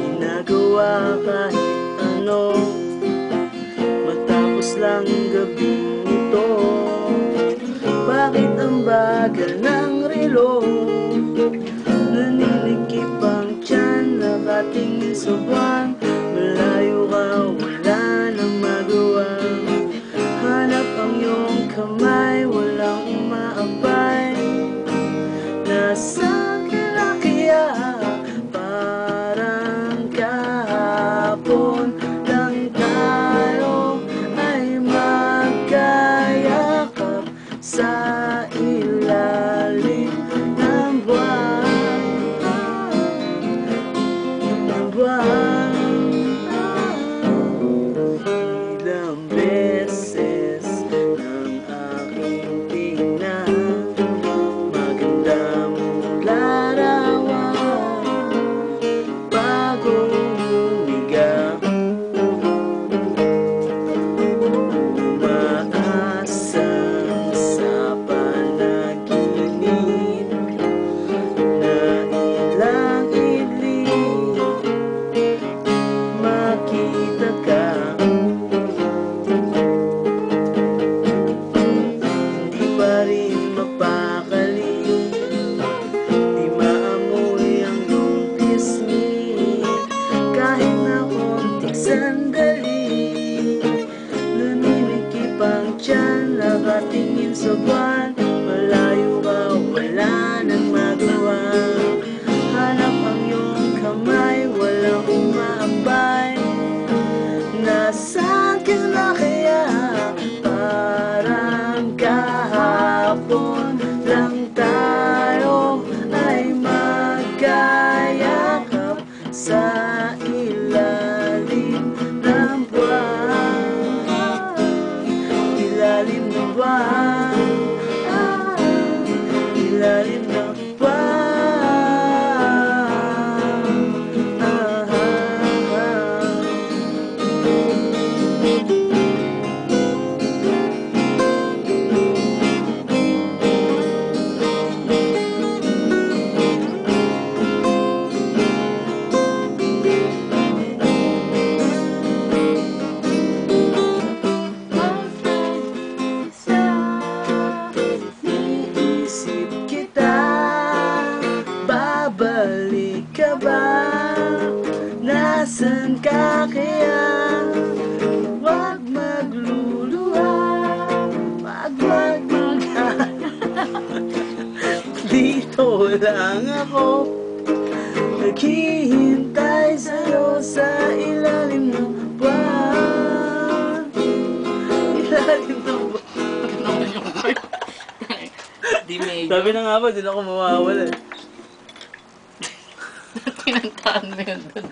Ginagawa kahit ano matapos lang gabing ito. Bakit ang bagal ng relo? Naninikip ang tiyan, nakatingin sa buwan. Malayo ka, wala nang magawa. Hanap ang iyong kamay, walang umaabay. Nasaan ka na kaya? Parang kahapon lang tayo ay magkayakap sa ilalim ng buwan. Ilang beses ng aking tingnan, maganda mong larawan bagong humiga. Umaasang sa panaginip na ilang ilim makita ka. Hindi pa rin mapakali, di maamoy ang iyong pisngi. Kahit na konting sandali, naninikip ang tiyan, nakatingin sa buwan. Malayo ka, wala nang magawa. Hanap ang iyong kamay, walang umaabay. Nasaan ka na kaya? Parang kahapon lang tayo ay magkayakap sa ilalim ng buwan. Ilalim ng buwan, ilalim ng buwan. Babalik ka ba? Nasaan ka kaya? Huwag magluluha, wag dito lang ako, naghihintay sa'yo sa ilalim ng buwan. Ilalim ng buwan. Sabi na nga ba, din ako mawawala. Pinantaan mo yun doon.